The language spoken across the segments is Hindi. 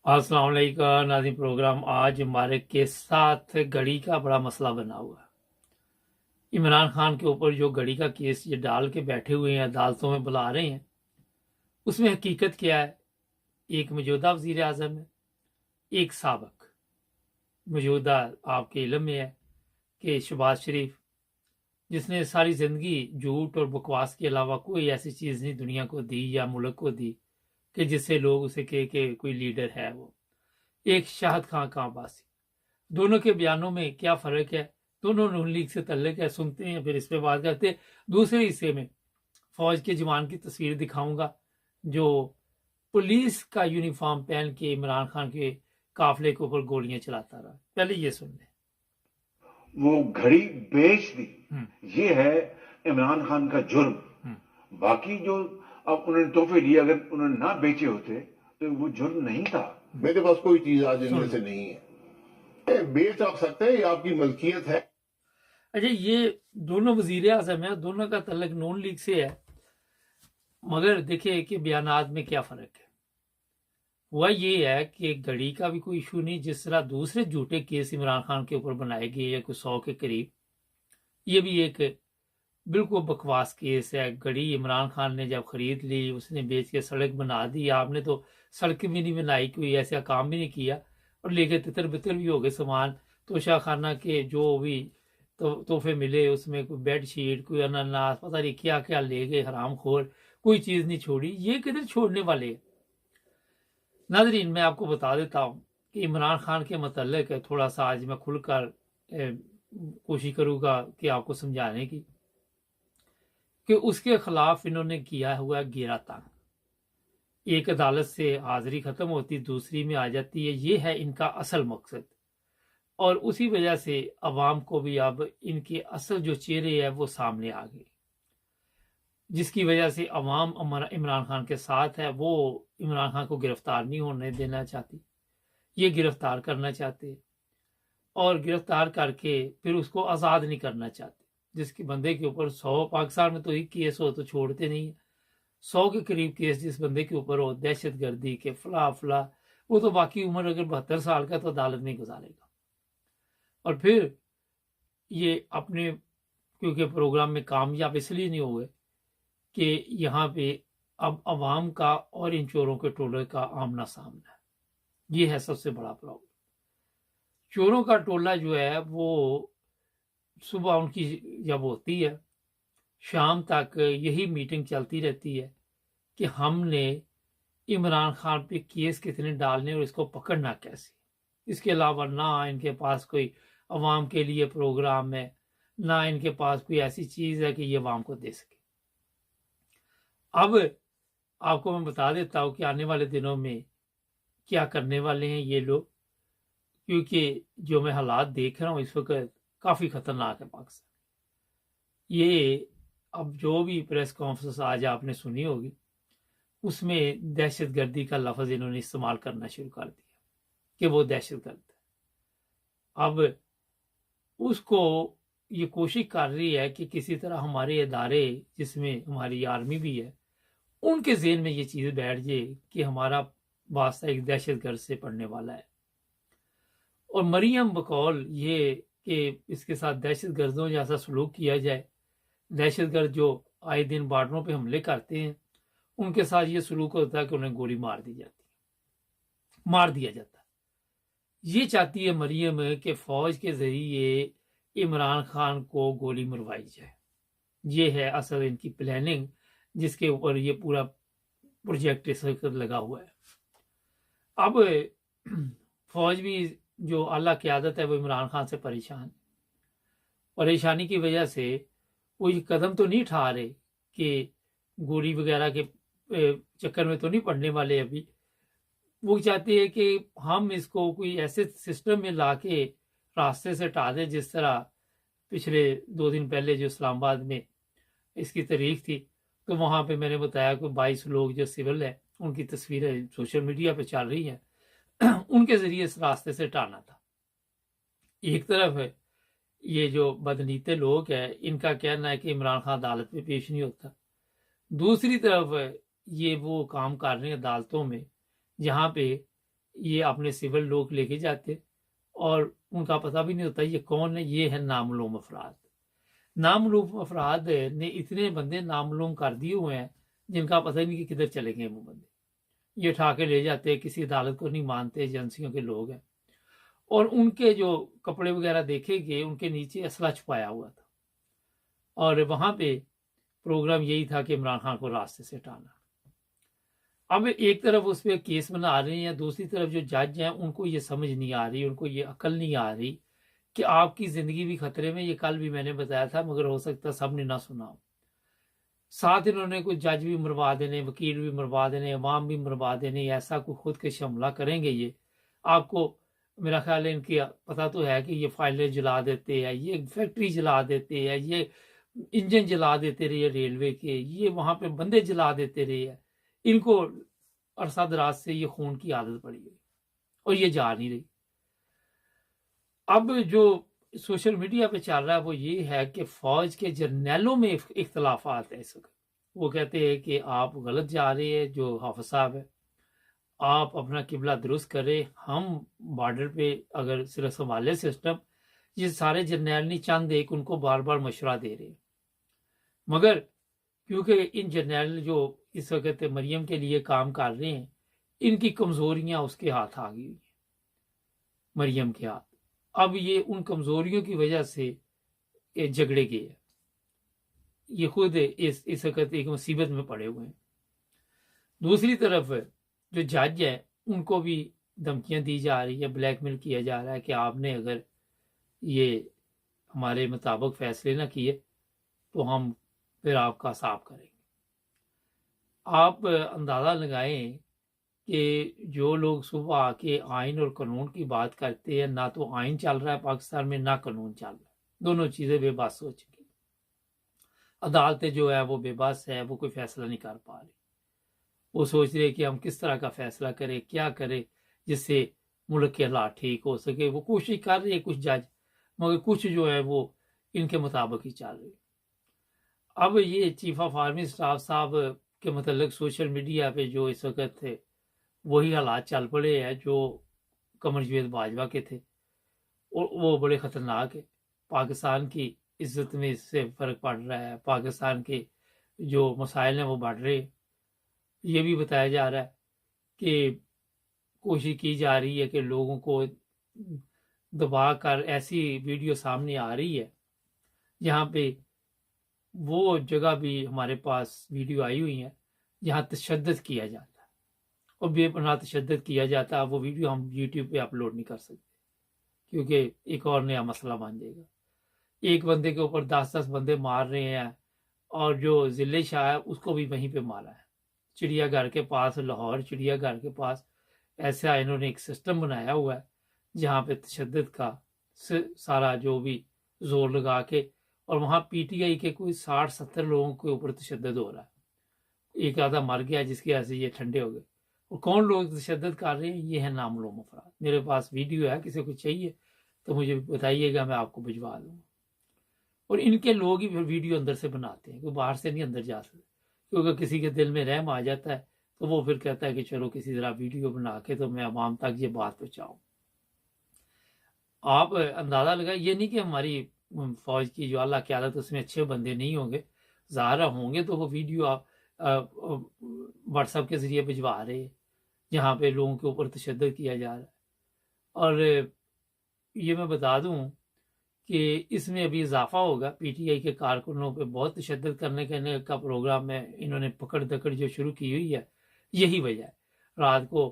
अस्सलाम वालेकुम नाज़रीन। प्रोग्राम आज हमारे के साथ घड़ी का बड़ा मसला बना हुआ है। इमरान खान के ऊपर जो घड़ी का केस ये डाल के बैठे हुए हैं, अदालतों में बुला रहे हैं, उसमें हकीकत क्या है? एक मौजूदा वज़ीर आज़म है, एक साबिक। मौजूदा आपके इल्म में है कि शहबाज शरीफ, जिसने सारी ज़िंदगी झूठ और बकवास के अलावा कोई ऐसी चीज़ नहीं दुनिया को दी या मुल्क को दी कि जिससे लोग उसे कहे कि कोई लीडर है वो। एक शाहिद खान का अब्बासी। दोनों के बयानों में क्या फ़र्क है? दोनों नून लीग से तल्लुक़ है, सुनते हैं फिर इस पे बात करते हैं। दूसरे हिस्से में फ़ौज के जवान की तस्वीर दिखाऊंगा जो पुलिस का यूनिफॉर्म पहन के इमरान खान के काफिले के ऊपर गोलियां चलाता रहा। पहले ये सुन लें। वो घड़ी बेच दी, ये है इमरान खान का जुर्म। बाकी जो अब उन्होंने तोहफे दिए, अगर उन्होंने ना बेचे होते तो वो जुर्म नहीं था। मेरे पास कोई चीज आज इनमें से नहीं है। बेच आप सकते हैं, ये आपकी मलकियत है। अच्छा, ये दोनों वजीर आजम है, दोनों का तल्लुक नून लीग से है, मगर देखिए कि बयानात में क्या फ़र्क है। हुआ ये है कि घड़ी का भी कोई इशू नहीं, जिस तरह दूसरे झूठे केस इमरान खान के ऊपर बनाए गए या कोई 100 के करीब, ये भी एक बिल्कुल बकवास केस है। घड़ी इमरान खान ने जब खरीद ली, उसने बेच के सड़क बना दी। आपने तो सड़क भी नहीं बनाई, कोई ऐसा काम भी नहीं किया, और लेके तितर बितर भी हो गए सामान। तोशा खाना के जो भी तोहफे मिले, उसमें कोई बेड शीट, कोई अनानास, पता नहीं क्या क्या ले गए हराम खोर, कोई चीज़ नहीं छोड़ी। ये किधर छोड़ने वाले हैं? नाजरीन, मैं आपको बता देता हूँ कि इमरान खान के मतलब थोड़ा सा आज मैं खुलकर कोशिश करूँगा कि आपको समझाने की, कि उसके खिलाफ इन्होंने किया हुआ घेरा तंग। एक अदालत से हाजिरी खत्म होती, दूसरी में आ जाती है। ये है इनका असल मकसद, और उसी वजह से अवाम को भी अब इनके असल जो चेहरे हैं वो सामने आ गए, जिसकी वजह से अवाम इमरान खान के साथ है। वो इमरान खान को गिरफ्तार नहीं होने देना चाहती, ये गिरफ्तार करना चाहते, और गिरफ्तार करके फिर उसको आज़ाद नहीं करना चाहते। जिसके बंदे के ऊपर 100, पाकिस्तान में तो एक केस हो तो छोड़ते नहीं है, 100 के करीब केस जिस बंदे के ऊपर हो, दहशत गर्दी के फला फला, वो तो बाकी उम्र अगर 72 साल का तो अदालत नहीं गुजारेगा। और फिर ये अपने, क्योंकि प्रोग्राम में कामयाब इसलिए नहीं हुए कि यहाँ पे अब अवाम का और इन चोरों के टोले का आमना सामना है। ये है सबसे बड़ा प्रॉब्लम। चोरों का टोला जो है वो सुबह उनकी जब होती है, शाम तक यही मीटिंग चलती रहती है कि हमने इमरान खान पे केस कितने डालने और इसको पकड़ना कैसे। इसके अलावा ना इनके पास कोई अवाम के लिए प्रोग्राम है, ना इनके पास कोई ऐसी चीज़ है कि ये अवाम को दे सके। अब आपको मैं बता देता हूँ कि आने वाले दिनों में क्या करने वाले हैं ये लोग, क्योंकि जो मैं हालात देख रहा हूँ इस वक्त काफ़ी ख़तरनाक है पाकिस्तान। ये अब जो भी प्रेस कॉन्फ्रेंस आज आपने सुनी होगी, उसमें दहशतगर्दी का लफ्ज़ इन्होंने इस्तेमाल करना शुरू कर दिया कि वो दहशतगर्द है। अब उसको ये कोशिश कर रही है कि किसी तरह हमारे इदारे, जिसमें हमारी आर्मी भी है, उनके ज़हन में ये चीज़ बैठ जाए कि हमारा वास्ता एक दहशतगर्द से पड़ने वाला है। और मरियम बकौल ये कि इसके साथ दहशतगर्दों जैसा सलूक किया जाए, दहशतगर्द जो आए दिन बॉर्डरों पे हमले करते हैं, उनके साथ ये सलूक होता है कि उन्हें गोली मार दी जाती है, मार दिया जाता है। ये चाहती है मरियम कि फ़ौज के ज़रिए इमरान खान को गोली मरवाई जाए। ये है असल इनकी प्लानिंग, जिसके ऊपर ये पूरा प्रोजेक्ट इस वक्त लगा हुआ है। अब फ़ौज भी जो आला क़यादत है वो इमरान खान से परेशान। परेशानी की वजह से वो ये कदम तो नहीं उठा रहे कि गोली वगैरह के चक्कर में तो नहीं पड़ने वाले। अभी वो चाहते हैं कि हम इसको कोई ऐसे सिस्टम में ला के रास्ते से हटा दें, जिस तरह पिछले 2 दिन पहले जो इस्लामाबाद में इसकी तारीख थी, तो वहाँ पे मैंने बताया कि 22 लोग जो सिविल है, उनकी तस्वीरें सोशल मीडिया पे चल रही हैं, उनके ज़रिए इस रास्ते से हटाना था। एक तरफ ये जो बदनीते लोग हैं, इनका कहना है कि इमरान खान अदालत में पेश नहीं होता। दूसरी तरफ ये वो काम कर रहे हैं अदालतों में, जहाँ पे ये अपने सिविल लोग लेके जाते और उनका पता भी नहीं होता ये कौन है। ये है नामलूम अफराद। नामलूम अफराद ने इतने बंदे नामलूम कर दिए हुए हैं जिनका पता ही नहीं कि किधर चले गए वो बंदे। ये उठा के ले जाते हैं, किसी अदालत को नहीं मानते, एजेंसियों के लोग हैं। और उनके जो कपड़े वगैरह देखे गए उनके नीचे असला छुपाया हुआ था और वहां पे प्रोग्राम यही था कि इमरान खान को रास्ते से हटाना। अब एक तरफ उस पर केस बना रहे हैं, दूसरी तरफ जो जज हैं उनको ये समझ नहीं आ रही, उनको ये अकल नहीं आ रही कि आपकी जिंदगी भी खतरे में। ये कल भी मैंने बताया था मगर हो सकता सबने ना सुना हो। साथ इन्होंने कोई जज भी मरवा देने, वकील भी मरवा देने, अवाम भी मरवा देने। ऐसा कोई खुद के हमला करेंगे ये। आपको मेरा ख्याल है इनकी पता तो है कि ये फाइलें जला देते हैं, ये फैक्ट्री जला देते हैं, ये इंजन जला देते रहे रेलवे के, ये वहां पे बंदे जला देते रहे हैं। इनको अरसा दराज से ये खून की आदत पड़ी है और ये जा नहीं रही। अब जो सोशल मीडिया पे चल रहा है वो ये है कि फौज के जर्नैलों में इख्तलाफात है इस वक्त। वो कहते हैं कि आप गलत जा रहे हैं, जो हाफिज साहब है, आप अपना किबला दुरुस्त करें। हम बॉर्डर पे अगर सिर्फ संभाले सिस्टम, ये सारे जर्नैल नहीं, चंद एक उनको बार बार मशवरा दे रहे हैं। मगर क्योंकि इन जर्नैल जो इस वक्त मरियम के लिए काम कर रहे हैं, इनकी कमजोरियां उसके हाथ आ गई हुई हैं, मरियम के हाथ। अब ये उन कमजोरियों की वजह से ये झगड़े गए हैं। ये खुद इस वक्त एक मुसीबत में पड़े हुए हैं। दूसरी तरफ जो जज है उनको भी धमकियां दी जा रही है, ब्लैकमेल किया जा रहा है कि आपने अगर ये हमारे मुताबिक फैसले ना किए तो हम फिर आपका साफ करेंगे। आप अंदाजा लगाएं कि जो लोग सुबह आके आइन और कानून की बात करते हैं, ना तो आइन चल रहा है पाकिस्तान में, ना कानून चल रहा है। दोनों चीजें बेबस हो चुकी। अदालतें जो है वो बेबस है, वो कोई फैसला नहीं कर पा रही। वो सोच रहे कि हम किस तरह का फैसला करें, क्या करें जिससे मुल्क के हालात ठीक हो सके। वो कोशिश कर रही है कुछ जज, मगर कुछ जो है वो इनके मुताबिक ही चल रही। अब ये चीफ ऑफ आर्मी स्टाफ साहब के मतलब सोशल मीडिया पे जो इस वक्त थे वही हालात चल पड़े हैं जो कमर जावेद बाजवा के थे, और वो बड़े खतरनाक है। पाकिस्तान की इज्जत में इससे फर्क पड़ रहा है, पाकिस्तान के जो मसाइल हैं वो बढ़ रहे हैं। ये भी बताया जा रहा है कि कोशिश की जा रही है कि लोगों को दबा कर ऐसी वीडियो सामने आ रही है जहाँ पे वो जगह भी हमारे पास वीडियो आई हुई है जहाँ तशद्दुद किया जाता है और बेपनाह तशद्दुद किया जाता है। वो वीडियो हम यूट्यूब पे अपलोड नहीं कर सकते क्योंकि एक और नया मसला बन जाएगा। एक बंदे के ऊपर 10-10 बंदे मार रहे हैं और जो जिले शाह है उसको भी वहीं पे मारा है। चिड़ियाघर के पास, लाहौर चिड़ियाघर के पास ऐसा इन्होंने एक सिस्टम बनाया हुआ है जहाँ पे तशद्दुद का सारा जो भी जोर लगा के, और वहाँ पीटीआई के कोई 60-70 लोगों के ऊपर तशद्दुद हो रहा है। एक आधा मर गया जिसकी वजह से ये ठंडे हो गए। और कौन लोग तशद्दुद कर रहे हैं? ये है नामलूम अफराद। मेरे पास वीडियो है, किसी को चाहिए तो मुझे बताइएगा, मैं आपको भिजवा दूंगा। और इनके लोग ही फिर वीडियो अंदर से बनाते हैं, कोई बाहर से नहीं अंदर जा सकते, क्योंकि किसी के दिल में रहम आ जाता है तो वो फिर कहता है कि चलो किसी तरह वीडियो बना के तो मैं अवाम तक ये बात पहुंचाऊं। आप अंदाजा लगाए, ये नहीं कि हमारी फौज की जो अल्लाह की आदत उसमें अच्छे बंदे नहीं होंगे, ज़ाहिर होंगे तो वो वीडियो आप व्हाट्सएप के जरिए भिजवा रहे हैं जहाँ पे लोगों के ऊपर तशद्दुद किया जा रहा है। और ये मैं बता दूं कि इसमें अभी इजाफा होगा। पीटीआई के कारकुनों पे बहुत तशद्दुद करने का प्रोग्राम में इन्होंने पकड़ दकड़ जो शुरू की हुई है, यही वजह है। रात को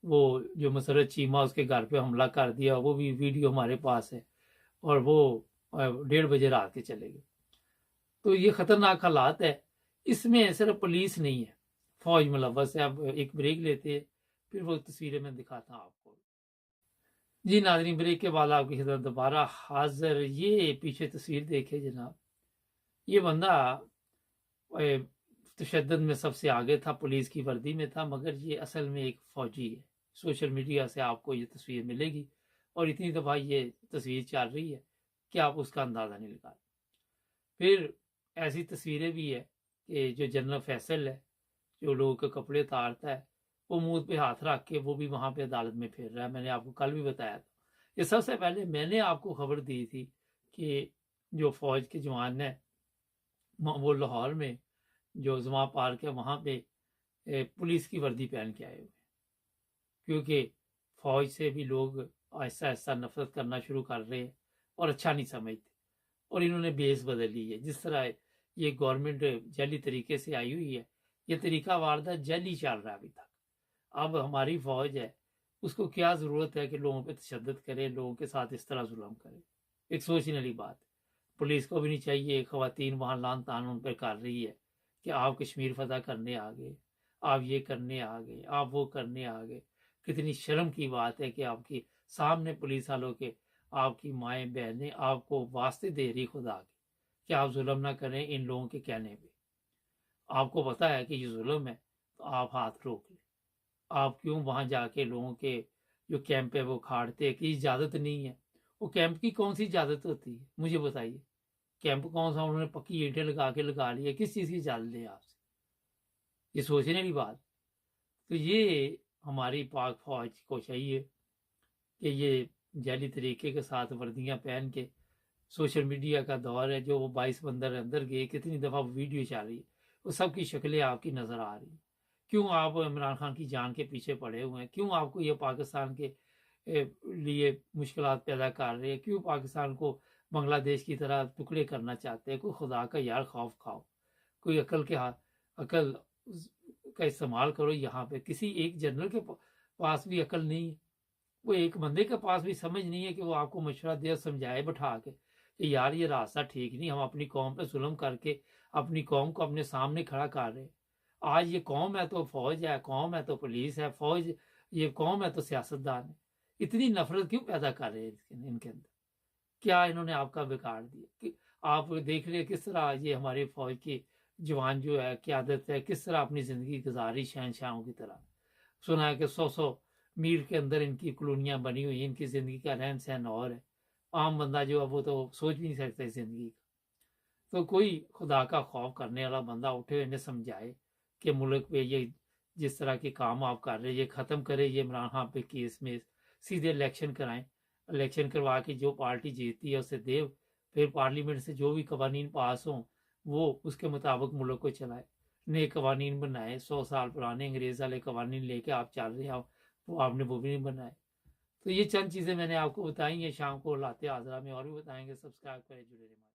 वो जो मसरत चीमा उसके घर पे हमला कर दिया, वो भी वीडियो हमारे पास है, और वो 1:30 बजे रात के चले गए। तो ये खतरनाक हालात है। इसमें सिर्फ पुलिस नहीं है, फौज मुलव्वस है। अब एक ब्रेक लेते हैं, फिर वो तस्वीरें मैं दिखाता हूँ आपको। जी नाज़रीन, ब्रेक के बाद आपकी खिदमत दोबारा हाजिर। ये पीछे तस्वीर देखे जनाब, ये बंदा तशद्दुद में सबसे आगे था, पुलिस की वर्दी में था, मगर ये असल में एक फौजी है। सोशल मीडिया से आपको ये तस्वीर मिलेगी और इतनी दफ़ा ये तस्वीर चल रही है कि आप उसका अंदाज़ा नहीं लगा। फिर ऐसी तस्वीरें भी है कि जो जनरल फैसल है, जो लोगों के कपड़े उतारता है, वो मुंह पे हाथ रख के वो भी वहां पे अदालत में फिर रहा है। मैंने आपको कल भी बताया था। ये सबसे पहले मैंने आपको खबर दी थी कि जो फौज के जवान है वो लाहौर में जो जमा पार्क है वहां पे पुलिस की वर्दी पहन के आए हुए, क्योंकि फौज से भी लोग आहिस्ता आहिस्ता नफरत करना शुरू कर रहे हैं और अच्छा नहीं समझते, और इन्होंने बेस बदल ली है। जिस तरह ये गवर्नमेंट जैली तरीके से आई हुई है, ये तरीका वारदात जैली चल रहा है अभी तक। अब हमारी फौज है, उसको क्या जरूरत है कि लोगों पे तशद्दुद करे, लोगों के साथ इस तरह जुल्म करे। एक सोचने वाली बात है। पुलिस को भी नहीं चाहिए, खवातीन वहां लान तान उन पर कर रही है कि आप कश्मीर फतह करने आ गए, आप ये करने आ गए, आप वो करने आ गए। कितनी शर्म की बात है कि आपकी सामने पुलिस वालों के आपकी माएँ बहनें आपको वास्ते दे रही खुदा के कि आप जुल्म ना करें इन लोगों के कहने पे। आपको पता है कि ये जुल्म है, तो आप हाथ रोक लें। आप क्यों वहां जाके लोगों के जो कैंप है वो खाड़ते कि इजाजत नहीं है। वो कैंप की कौन सी इजाजत होती है, मुझे बताइए। कैंप कौन सा उन्होंने पक्की ईंटें लगा लिया, किस चीज की इजाजत है आपसे? ये सोचने की बात। तो ये हमारी पाक फौज को चाहिए कि ये जैली तरीके के साथ वर्दियां पहन के, सोशल मीडिया का दौर है, जो वो 22 बंदर अंदर गए, कितनी दफा वीडियो चल रही है, वो सबकी शक्लें आपकी नजर आ रही। क्यों आप इमरान खान की जान के पीछे पड़े हुए हैं? क्यों आपको ये पाकिस्तान के लिए मुश्किलात पैदा कर रहे हैं? क्यों पाकिस्तान को बांग्लादेश की तरह टुकड़े करना चाहते हैं? कोई खुदा का यार खौफ खाओ, कोई अकल के हाथ, अकल का इस्तेमाल करो। यहाँ पे किसी एक जनरल के पास भी अकल नहीं है, वो एक बंदे के पास भी समझ नहीं है कि वो आपको मशवरा दे, समझाए बैठा के कि यार ये रास्ता ठीक नहीं, हम अपनी कौम पे जुल्म करके अपनी कौम को अपने सामने खड़ा कर रहे हैं। आज ये कौम है तो फौज है, कौम है तो पुलिस है, फौज ये कौम है तो सियासतदान है। इतनी नफरत क्यों पैदा कर रहे हैं इनके अंदर? क्या इन्होंने आपका बिगाड़ दिया? कि आप देख रहे किस तरह ये हमारी फौज की जवान जो है क्यादत है, किस तरह अपनी जिंदगी गुजारी शहनशाहों की तरह। सुना है कि 100 मील के अंदर इनकी कॉलोनियां बनी हुई, इनकी जिंदगी का रहन सहन और है। आम बंदा जो है वो तो सोच भी नहीं सकता इस जिंदगी का। तो कोई खुदा का खौफ करने वाला बंदा उठे, इन्हें समझाए कि मुल्क पे ये जिस तरह के काम आप कर रहे हैं ये खत्म करे, ये इमरान खान पे केस में सीधे इलेक्शन कराएं। इलेक्शन करवा के जो पार्टी जीतती है उसे दे, फिर पार्लियामेंट से जो भी कवानीन पास हों वो उसके मुताबिक मुल्क को चलाए। नए कवानीन बनाए, 100 साल पुराने अंग्रेज वाले कवानीन लेके आप चल रहे हैं, वो आपने वो भी नहीं बनाए। तो ये चंद चीजें मैंने आपको बताई हैं। शाम को लाते आजरा में और भी बताएंगे। सब्सक्राइब करें, जुड़े रहिए।